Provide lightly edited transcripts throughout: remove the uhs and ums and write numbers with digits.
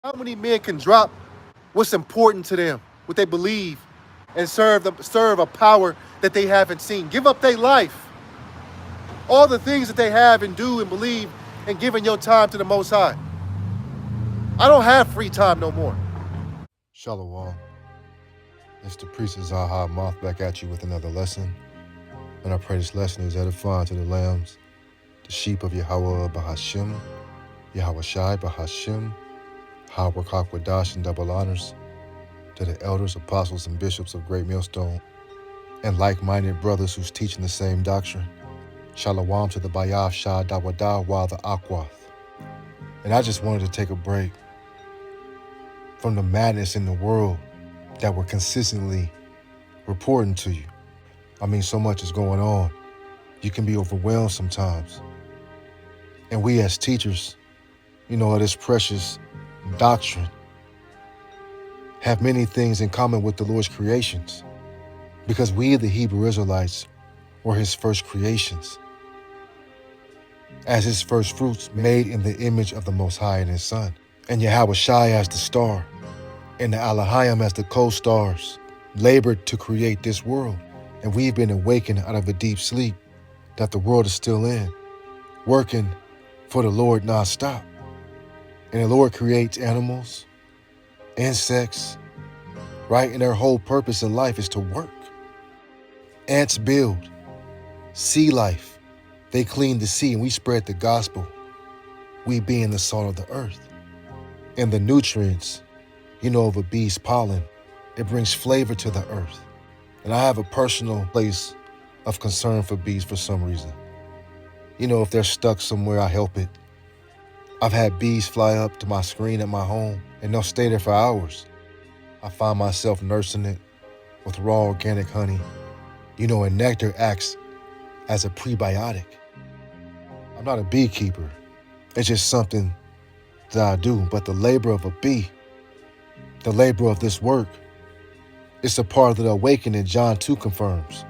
How many men can drop what's important to them, what they believe, and serve a power that they haven't seen? Give up their life, all the things that they have and do and believe, and giving your time to the Most High. I don't have free time no more. Shalom. It's the priest of ZAQAN back at you with another lesson. And I pray this lesson is edifying to the lambs, the sheep of YAHAWAH BAHASHAM, YAHAWASHI BAHASHAM, YAHAWAH and double honors, to the elders, apostles, and bishops of Great Millstone, and like-minded brothers who's teaching the same doctrine. Shalom to the THAWADAH while the AHCH. And I just wanted to take a break from the madness in the world that we're consistently reporting to you. I mean, so much is going on. You can be overwhelmed sometimes. And we as teachers, of this precious doctrine, have many things in common with the Lord's creations, because we, the Hebrew Israelites, were his first creations, as his first fruits made in the image of the Most High and his Son, and YAHAWASHI as the star, and the Elohim as the co-stars, labored to create this world. And we've been awakened out of a deep sleep that the world is still in, working for the Lord nonstop. And the Lord creates animals, insects, right? And their whole purpose in life is to work. Ants build, sea life. They clean the sea and we spread the gospel, we being the salt of the earth. And the nutrients, of a bee's pollen, it brings flavor to the earth. And I have a personal place of concern for bees for some reason. If they're stuck somewhere, I help it. I've had bees fly up to my screen at my home and they'll stay there for hours. I find myself nursing it with raw organic honey. And nectar acts as a prebiotic. I'm not a beekeeper. It's just something that I do. But the labor of a bee, the labor of this work, it's a part of the awakening John 2 confirms,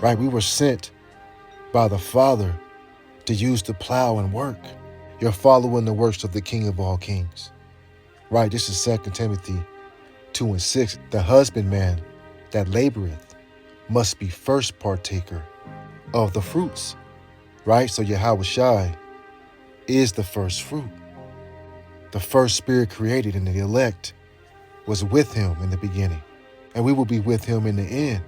right? We were sent by the Father to use the plow and work. You're following the works of the King of all kings, right? This is 2 Timothy 2:6. The husbandman that laboreth must be first partaker of the fruits, right? So YAHAWASHI is the first fruit. The first spirit created, and the elect was with him in the beginning. And we will be with him in the end,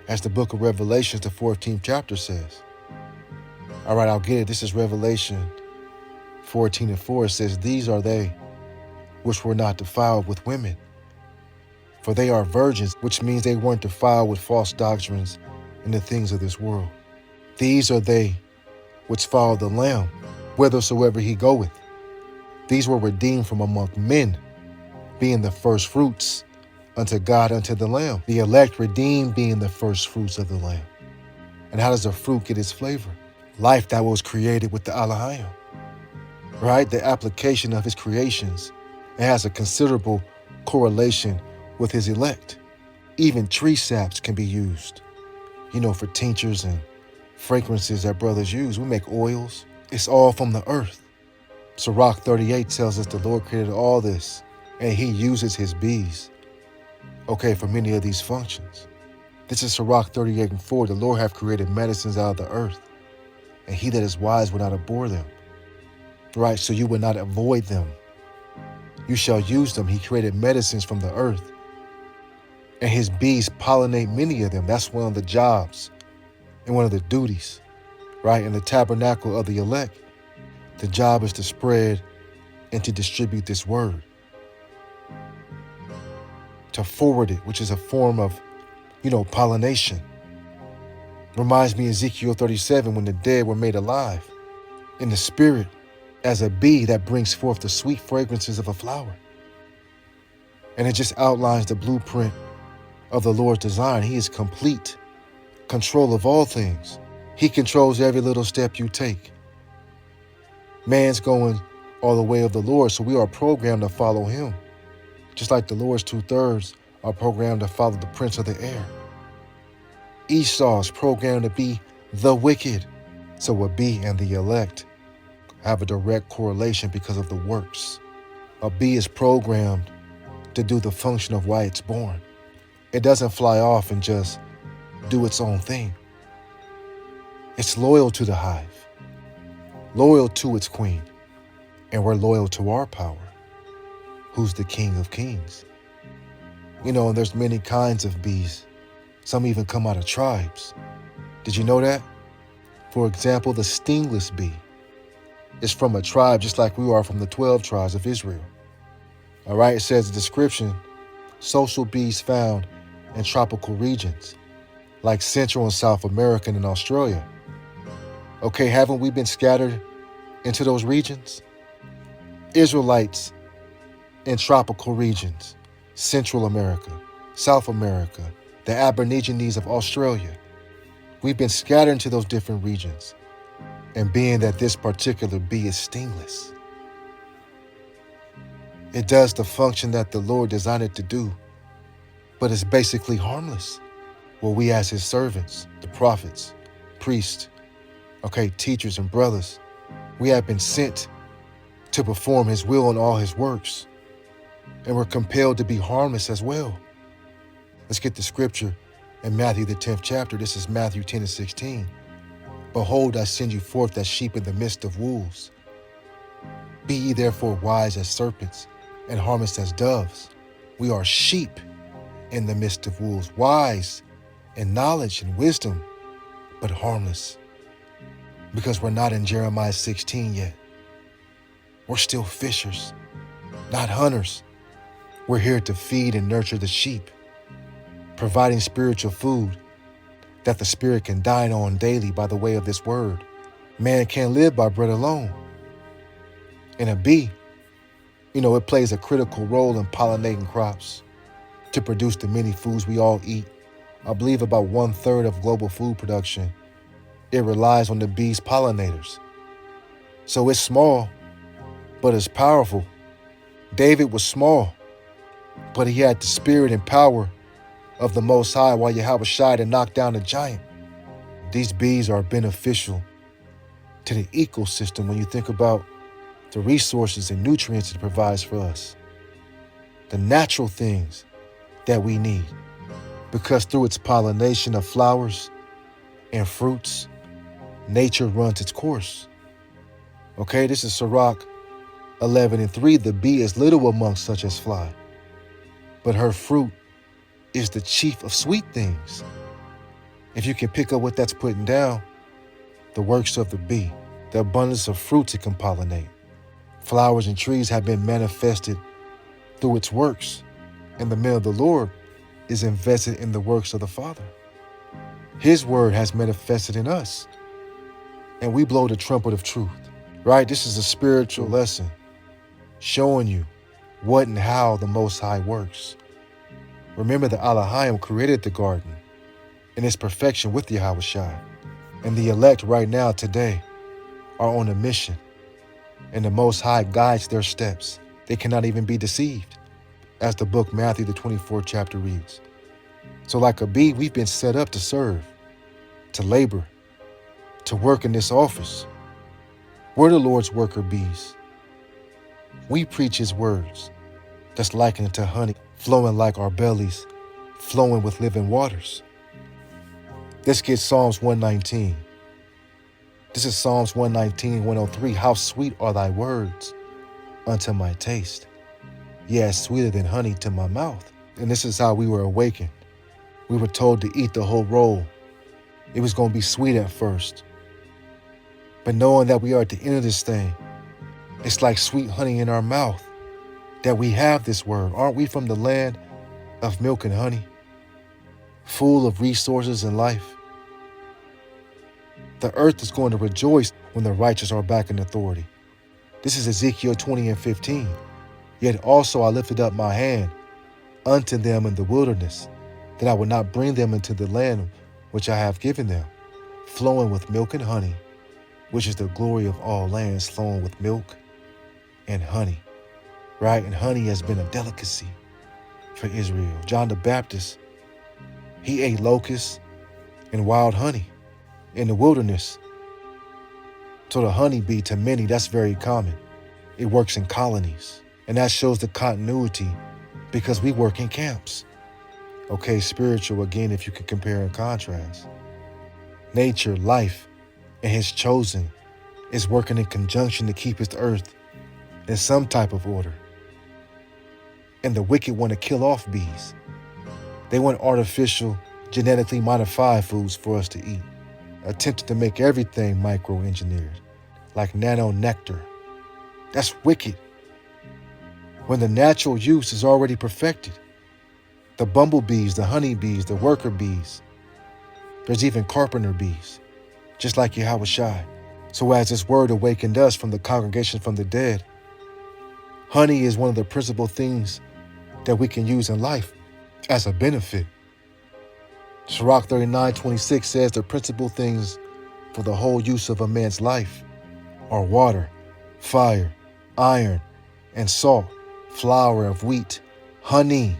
as the book of Revelations, the 14th chapter says. All right, I'll get it. This is Revelation 14:4. It says, "These are they which were not defiled with women, for they are virgins," which means they weren't defiled with false doctrines and the things of this world. "These are they which follow the Lamb, whithersoever he goeth." These were redeemed from among men, being the first fruits unto God, unto the Lamb. The elect redeemed being the first fruits of the Lamb. And how does a fruit get its flavor? Life that was created with the Elohim, right? The application of his creations. It has a considerable correlation with his elect. Even tree saps can be used, for tinctures and fragrances that brothers use. We make oils. It's all from the earth. Sirach 38 tells us the Lord created all this, and he uses his bees, for many of these functions. This is Sirach 38:4. The Lord hath created medicines out of the earth, and he that is wise will not abhor them. Right, so you will not avoid them. You shall use them. He created medicines from the earth, and his bees pollinate many of them. That's one of the jobs and one of the duties, right? In the tabernacle of the elect, the job is to spread and to distribute this word, to forward it, which is a form of, pollination. Reminds me of Ezekiel 37, when the dead were made alive in the spirit as a bee that brings forth the sweet fragrances of a flower. And it just outlines the blueprint of the Lord's design. He is complete control of all things. He controls every little step you take. Man's going all the way of the Lord, so we are programmed to follow him. Just like the Lord's 2/3 are programmed to follow the prince of the air. Esau is programmed to be the wicked. So a bee and the elect have a direct correlation because of the works A bee is programmed to do the function of why it's born. It doesn't fly off and just do its own thing. It's loyal to the hive, loyal to its queen, and we're loyal to our power, who's the King of Kings. You know, there's many kinds of bees. Some even come out of tribes. Did you know that? For example, the stingless bee is from a tribe just like we are from the 12 tribes of Israel. All right, it says the description, social bees found in tropical regions like Central and South America and Australia. Okay, haven't we been scattered into those regions? Israelites in tropical regions, Central America, South America, the Aborigines of Australia. We've been scattered into those different regions. And being that this particular bee is stingless, it does the function that the Lord designed it to do, but it's basically harmless. Well, we as his servants, the prophets, priests, okay, teachers and brothers, we have been sent to perform his will in all his works, and we're compelled to be harmless as well. Let's get the scripture in Matthew the 10th chapter. This is Matthew 10 and 16. Behold, I send you forth as sheep in the midst of wolves. Be ye therefore wise as serpents and harmless as doves. We are sheep in the midst of wolves, wise in knowledge and wisdom, but harmless. Because we're not in Jeremiah 16 yet. We're still fishers, not hunters. We're here to feed and nurture the sheep, providing spiritual food that the spirit can dine on daily by the way of this word. Man can't live by bread alone. And a bee, you know, it plays a critical role in pollinating crops to produce the many foods we all eat. I believe about 1/3 of global food production, it relies on the bees' pollinators. So it's small, but it's powerful. David was small, but he had the spirit and power of the Most High, while YAHAWASHI to knock down a giant. These bees are beneficial to the ecosystem when you think about the resources and nutrients it provides for us, the natural things that we need, because through its pollination of flowers and fruits, nature runs its course. Okay, this is Sirach 11 and 3. The bee is little amongst such as fly, but her fruit is the chief of sweet things. If you can pick up what that's putting down, the works of the bee, the abundance of fruits it can pollinate. Flowers and trees have been manifested through its works, and the man of the Lord is invested in the works of the Father. His word has manifested in us, and we blow the trumpet of truth, right? This is a spiritual lesson showing you what and how the Most High works. Remember that Elohim created the garden in its perfection with YAHAWASHI. And the elect right now, today, are on a mission. And the Most High guides their steps. They cannot even be deceived, as the book Matthew the 24th chapter reads. So like a bee, we've been set up to serve, to labor, to work in this office. We're the Lord's worker bees. We preach his words that's likened to honey, flowing like our bellies, flowing with living waters. Let's get Psalms 119. This is Psalms 119, 103. How sweet are thy words unto my taste. Yes, sweeter than honey to my mouth. And this is how we were awakened. We were told to eat the whole roll. It was going to be sweet at first. But knowing that we are at the end of this thing, it's like sweet honey in our mouth, that we have this word. Aren't we from the land of milk and honey, full of resources and life? The earth is going to rejoice when the righteous are back in authority. This is Ezekiel 20 and 15. Yet also I lifted up my hand unto them in the wilderness, that I would not bring them into the land which I have given them, flowing with milk and honey, which is the glory of all lands, flowing with milk and honey. Right? And honey has been a delicacy for Israel. John the Baptist, he ate locusts and wild honey in the wilderness. So the honeybee, to many, that's very common. It works in colonies. And that shows the continuity because we work in camps. Okay, spiritual again, if you can compare and contrast. Nature, life, and his chosen is working in conjunction to keep his earth in some type of order. And the wicked want to kill off bees. They want artificial, genetically modified foods for us to eat, attempting to make everything micro-engineered, like nano nectar. That's wicked. When the natural use is already perfected. The bumblebees, the honeybees, the worker bees. There's even carpenter bees, just like YAHAWASHI. So as this word awakened us from the congregation from the dead, honey is one of the principal things that we can use in life as a benefit. Sirach 39:26 says the principal things for the whole use of a man's life are water, fire, iron, and salt, flour of wheat, honey,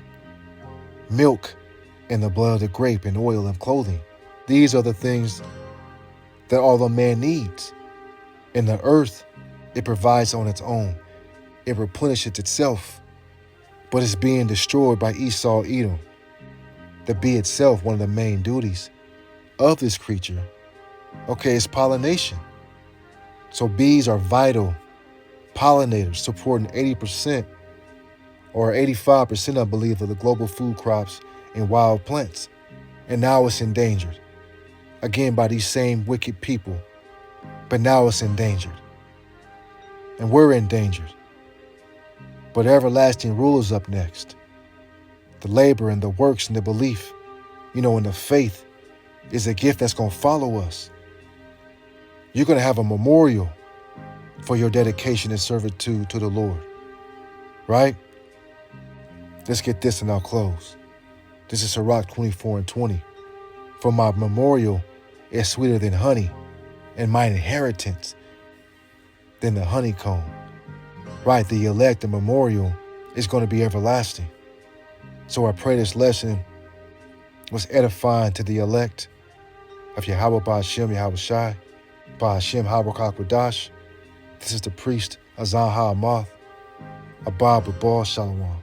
milk, and the blood of the grape, and oil of clothing. These are the things that all a man needs. In the earth, it provides on its own. It replenishes itself, but it's being destroyed by Esau, Edom. The bee itself, one of the main duties of this creature, okay, is pollination. So bees are vital pollinators, supporting 80% or 85%, I believe, of the global food crops and wild plants. And now it's endangered, again, by these same wicked people. But now it's endangered. And we're endangered. But everlasting rule is up next. The labor and the works and the belief, and the faith is a gift that's going to follow us. You're going to have a memorial for your dedication and servitude to the Lord. Right? Let's get this and I'll close. This is Sirach 24:20. For my memorial is sweeter than honey, and my inheritance than the honeycomb. Right, the elect, the memorial, is going to be everlasting. So I pray this lesson was edifying to the elect of YAHAWAH, BAHASHAM, YAHAWASHI, BAHASHAM, HaRaKakwadash. This is the priest, Azan Ha'amath, Abba Babal Shalom.